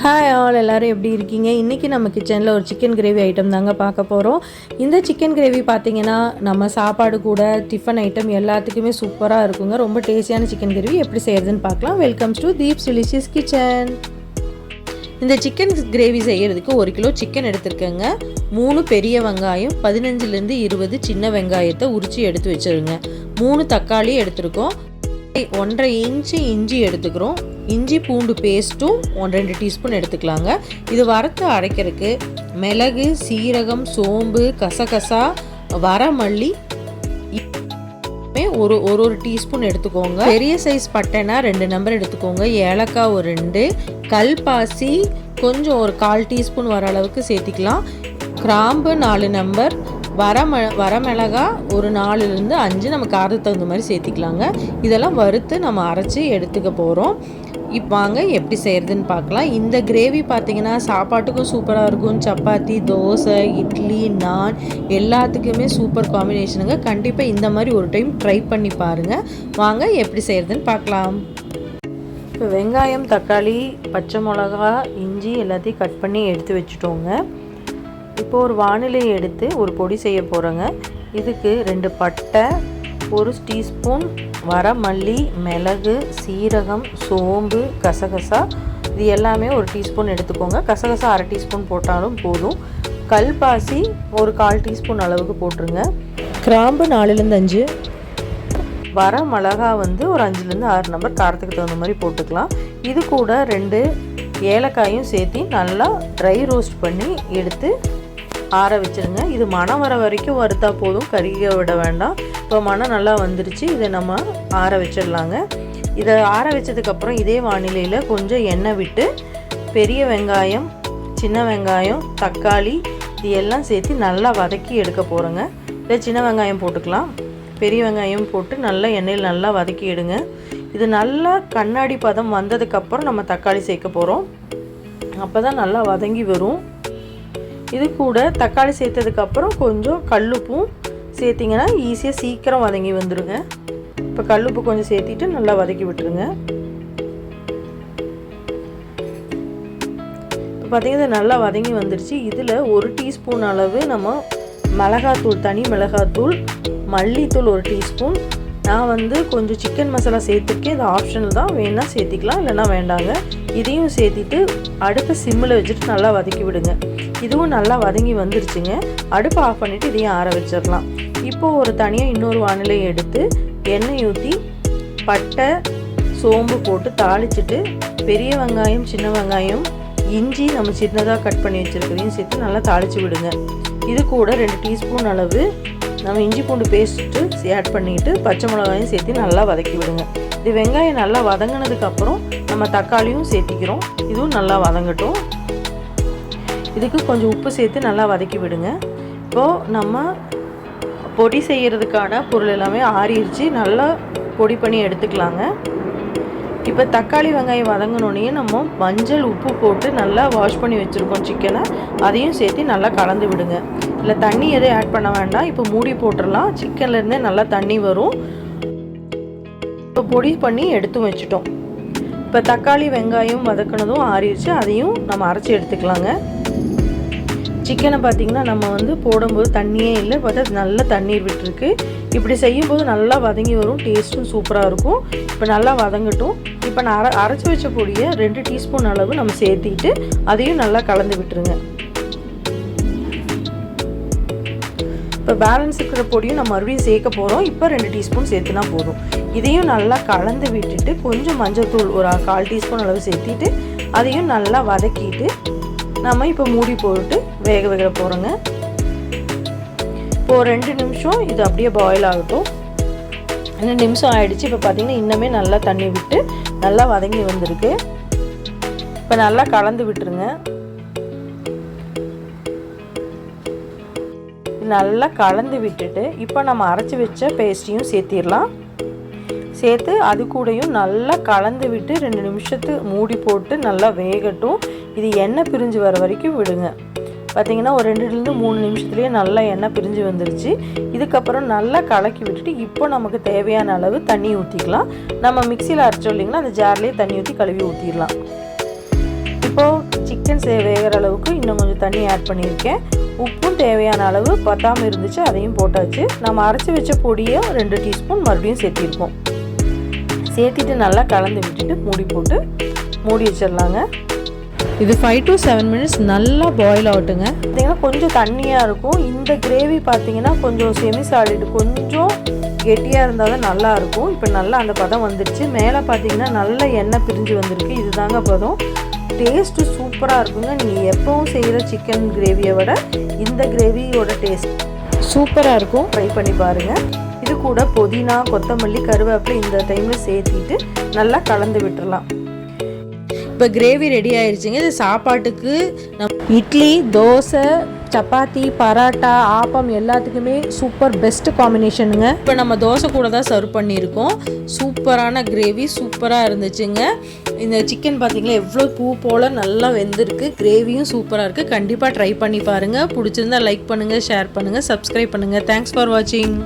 Hi all, எல்லோரும் எப்படி இருக்கீங்க? இன்றைக்கி நம்ம கிச்சனில் ஒரு சிக்கன் கிரேவி ஐட்டம் தாங்க பார்க்க போகிறோம். இந்த சிக்கன் கிரேவி பார்த்திங்கன்னா நம்ம சாப்பாடு கூட டிஃபன் ஐட்டம் எல்லாத்துக்குமே சூப்பராக இருக்குங்க. ரொம்ப டேஸ்டியான சிக்கன் கிரேவி எப்படி செய்கிறதுன்னு பார்க்கலாம். Welcomes to Deep's delicious kitchen. இந்த சிக்கன் கிரேவி செய்கிறதுக்கு 1 கிலோ சிக்கன் எடுத்துருக்கேங்க. 3 பெரிய வெங்காயம், 15லேருந்து 20 சின்ன வெங்காயத்தை உரித்து எடுத்து வச்சுருங்க. 3 தக்காளி எடுத்துருக்கோம். 1.5 இன்ச்சு இஞ்சி எடுத்துக்கிறோம். இஞ்சி பூண்டு பேஸ்ட்டும் 2 டீஸ்பூன் எடுத்துக்கலாங்க. இது வறுத்து அரைக்கிறதுக்கு மிளகு, சீரகம், சோம்பு, கசகசா, வரமல்லி ஒரு டீஸ்பூன் எடுத்துக்கோங்க. பெரிய சைஸ் பட்டைனா 2 நம்பர் எடுத்துக்கோங்க. ஏலக்காய் ஒரு 2, கல்பாசி கொஞ்சம் ஒரு 1/4 டீஸ்பூன் வர அளவுக்கு சேர்த்திக்கலாம். கிராம்பு 4 நம்பர், வரமிளகா ஒரு 4லேருந்து 5 நம்ம காரத்துக்கு தகுந்த மாதிரி சேர்த்திக்கலாங்க. இதெல்லாம் வறுத்து நம்ம அரைச்சி எடுத்துக்க போகிறோம். இப்போ வாங்க எப்படி செய்கிறதுன்னு பார்க்கலாம். இந்த கிரேவி பார்த்திங்கன்னா சாப்பாட்டுக்கும் சூப்பராக இருக்கும். சப்பாத்தி, தோசை, இட்லி, நான் எல்லாத்துக்குமே சூப்பர் காம்பினேஷனுங்க. கண்டிப்பாக இந்த மாதிரி ஒரு டைம் ட்ரை பண்ணி பாருங்கள். வாங்க எப்படி செய்கிறதுன்னு பார்க்கலாம். இப்போ வெங்காயம், தக்காளி, பச்சை மிளகா, இஞ்சி எல்லாத்தையும் கட் பண்ணி எடுத்து வச்சுட்டோங்க. இப்போ ஒரு வானிலையை எடுத்து ஒரு பொடி செய்ய போகிறோங்க. இதுக்கு 2 பட்டை, 1 டீஸ்பூன் வரமல்லி, மிளகு, சீரகம், சோம்பு, கசகசா இது எல்லாமே 1 டீஸ்பூன் எடுத்துக்கோங்க. கசகசா 1/2 டீஸ்பூன் போட்டாலும் போதும். கல்பாசி ஒரு 1/4 டீஸ்பூன் அளவுக்கு போட்டுருங்க. கிராம்பு 4லேருந்து 5, வரமிளகா ஒரு 5லேருந்து 6 நம்பர் காரத்துக்கு தகுந்த மாதிரி போட்டுக்கலாம். இது கூட 2 ஏலக்காயும் சேர்த்து நல்லா ட்ரை ரோஸ்ட் பண்ணி எடுத்து ஆற வச்சுருங்க. இது மணம் வர வரைக்கும் வறுத்தா போதும், கறியை விட வேண்டாம். இப்போ மணம் நல்லா வந்துருச்சு. இதை நம்ம ஆற வச்சிடலாங்க. இதை ஆற வச்சதுக்கப்புறம் இதே வானிலையில் கொஞ்சம் எண்ணெய் விட்டு பெரிய வெங்காயம், சின்ன வெங்காயம், தக்காளி இது எல்லாம் சேர்த்து நல்லா வதக்கி எடுக்க போகிறோங்க. இதை சின்ன வெங்காயம் போட்டுக்கலாம். பெரிய வெங்காயம் போட்டு நல்லா எண்ணெயில் நல்லா வதக்கி எடுங்க. இது நல்லா கண்ணாடி பதம் வந்ததுக்கப்புறம் நம்ம தக்காளி சேர்க்க போகிறோம். அப்போ தான் நல்லா வதங்கி வரும். இது கூட தக்காளி சேர்த்ததுக்கப்புறம் கொஞ்சம் கல்லுப்பும் சேர்த்திங்கன்னா ஈஸியாக சீக்கிரம் வதங்கி வந்துடுங்க. இப்போ கல்லுப்பு கொஞ்சம் சேர்த்திட்டு நல்லா வதக்கி விட்டுருங்க. இப்போ பார்த்திங்கன்னா நல்லா வதங்கி வந்துடுச்சு. இதில் 1 டீஸ்பூன் அளவு நம்ம மிளகாத்தூள், தனி மிளகாத்தூள், மல்லித்தூள் 1 டீஸ்பூன், நான் கொஞ்சம் சிக்கன் மசாலா சேர்த்துருக்கேன். இது ஆப்ஷனல் தான், வேணால் சேர்த்திக்கலாம், இல்லைனா வேண்டாங்க. இதையும் சேர்த்திட்டு அடுப்பை சிம்மில் வச்சுட்டு நல்லா வதக்கி விடுங்க. இதுவும் நல்லா வதங்கி வந்துருச்சுங்க. அடுப்பை ஆஃப் பண்ணிவிட்டு இதையும் ஆற வச்சிடலாம். இப்போது ஒரு தனியாக இன்னொரு வானிலையை எடுத்து எண்ணெய் ஊற்றி பட்டை, சோம்பு போட்டு தாளிச்சிட்டு பெரிய வெங்காயம், சின்ன வெங்காயம், இஞ்சி நம்ம சின்னதாக கட் பண்ணி வச்சுருக்கிறதையும் சேர்த்து நல்லா தாளித்து விடுங்க. இது கூட 2 டீஸ்பூன் அளவு நம்ம இஞ்சி பூண்டு பேஸ்ட்டு ஆட் பண்ணிவிட்டு பச்சை மிளகாயும் சேர்த்து நல்லா வதக்கி விடுங்க. இது வெங்காயம் நல்லா வதங்கினதுக்கப்புறம் நம்ம தக்காளியும் சேர்த்திக்கிறோம். இதுவும் நல்லா வதங்கட்டும். இதுக்கு கொஞ்சம் உப்பு சேர்த்து நல்லா வதக்கி விடுங்க. இப்போது நம்ம பொடி செய்கிறதுக்கான பொருள் எல்லாமே ஆறிடுச்சு. நல்லா பொடி பண்ணி எடுத்துக்கலாங்க. இப்போ தக்காளி வெங்காயம் வதங்கினோடனே நம்ம மஞ்சள், உப்பு போட்டு நல்லா வாஷ் பண்ணி வச்சுருக்கோம் சிக்கனை. அதையும் சேர்த்து நல்லா கலந்து விடுங்க. இல்லை தண்ணி எதுவும் ஆட் பண்ண வேண்டாம். இப்போ மூடி போட்டுடலாம். சிக்கன்லேருந்தே நல்லா தண்ணி வரும். இப்போ பொடி பண்ணி எடுத்து வச்சுட்டோம். இப்போ தக்காளி வெங்காயம் வதக்கினதும் ஆறிடுச்சு. அதையும் நம்ம அரைச்சி எடுத்துக்கலாங்க. சிக்கனை பார்த்திங்கன்னா நம்ம போடும்போது தண்ணியே இல்லை, பார்த்தா நல்லா தண்ணீர் விட்டுருக்கு. இப்படி செய்யும்போது நல்லா வதங்கி வரும். டேஸ்ட்டும் சூப்பராக இருக்கும். இப்போ நல்லா வதங்கட்டும். இப்போ நான் அரைச்சி வச்ச பொடியை 2 டீஸ்பூன் அளவு நம்ம சேர்த்திட்டு அதையும் நல்லா கலந்து விட்டுருங்க. இப்போ பேலன்ஸ் இருக்கிற பொடியும் நம்ம மறுபடியும் சேர்க்க போகிறோம். இப்போ 2 டீஸ்பூன் சேர்த்துனா போதும். இதையும் நல்லா கலந்து விட்டுட்டு கொஞ்சம் மஞ்சள்தூள் ஒரு 1/4 டீஸ்பூன் அளவு சேர்த்திட்டு அதையும் நல்லா வதக்கிட்டு நம்ம இப்போ மூடி போட்டு வேக வைக்க போகிறோங்க. இப்போது 2 நிமிஷம் இது அப்படியே பாயில் ஆகட்டும். 2 நிமிஷம் ஆகிடுச்சு. இப்போ பார்த்திங்கன்னா இன்னுமே நல்லா தண்ணி விட்டு நல்லா வதங்கி வந்திருக்கு. இப்போ நல்லா கலந்து விட்டுருங்க. நல்லா கலந்து விட்டுட்டு இப்போ நம்ம அரைச்சி வச்ச பேஸ்ட்டையும் சேர்த்திடலாம். சேர்த்து அது கூடயும் நல்லா கலந்து விட்டு 2 நிமிஷத்துக்கு மூடி போட்டு நல்லா வேகட்டும். இது எண்ணெய் பிரிஞ்சு வர வரைக்கும் விடுங்க. பார்த்திங்கன்னா ஒரு 2லேருந்து 3 நிமிஷத்துலேயே நல்லா எண்ணெய் பிரிஞ்சு வந்துருச்சு. இதுக்கப்புறம் நல்லா கலக்கி விட்டுட்டு இப்போ நமக்கு தேவையான அளவு தண்ணி ஊற்றிக்கலாம். நம்ம மிக்சியில் அரைச்சோம் இல்லைங்களா, அந்த ஜார்லேயே தண்ணி ஊற்றி கழுவி ஊற்றிடலாம். இப்போது சிக்கன் வேகிற அளவுக்கு இன்னும் கொஞ்சம் தண்ணி ஆட் பண்ணியிருக்கேன். உப்பும் தேவையான அளவு பத்தாமல் இருந்துச்சு, அதையும் போட்டாச்சு. நம்ம அரைச்சி வச்ச பொடியை 2 டீஸ்பூன் மறுபடியும் சேர்த்திருக்கோம். சேர்த்திட்டு நல்லா கலந்து விட்டுட்டு மூடி வச்சிடலாங்க. இது 5 to 7 மினிட்ஸ் நல்லா பாயில் ஆகட்டுங்க. பார்த்தீங்கன்னா கொஞ்சம் தண்ணியாக இருக்கும். இந்த கிரேவி பார்த்தீங்கன்னா கொஞ்சம் செமி சாலிட், கொஞ்சம் கெட்டியாக இருந்தால் தான் நல்லாயிருக்கும். இப்போ நல்லா அந்த பதம் வந்துடுச்சு. மேலே பார்த்தீங்கன்னா நல்ல எண்ணெய் பிரிஞ்சு வந்திருக்கு. இதுதாங்க பதம். டேஸ்ட்டு சூப்பராக இருக்குங்க. நீங்கள் எப்போவும் செய்கிற சிக்கன் கிரேவியை விட இந்த கிரேவியோட டேஸ்ட் சூப்பராக இருக்கும். ட்ரை பண்ணி பாருங்கள். இது கூட புதினா, கொத்தமல்லி, கருவேப்பிலை இந்த டைமில் சேர்த்திட்டு நல்லா கலந்து விட்டுறலாம். இப்போ கிரேவி ரெடி ஆயிடுச்சுங்க. இது சாப்பாட்டுக்கு இட்லி, தோசை, சப்பாத்தி, பரோட்டா, ஆப்பம் எல்லாத்துக்குமே சூப்பர் பெஸ்ட் காம்பினேஷனுங்க. இப்போ நம்ம தோசை கூட தான் சர்வ் பண்ணியிருக்கோம். சூப்பரான கிரேவி சூப்பராக இருந்துச்சுங்க. இந்த சிக்கன் பார்த்திங்களா எவ்வளோ பூ போல் நல்லா வெந்திருக்கு. கிரேவியும் சூப்பராக இருக்குது. கண்டிப்பாக ட்ரை பண்ணி பாருங்கள். பிடிச்சிருந்தா லைக் பண்ணுங்கள், ஷேர் பண்ணுங்கள், சப்ஸ்கிரைப் பண்ணுங்கள். தேங்க்ஸ் ஃபார் வாட்சிங்.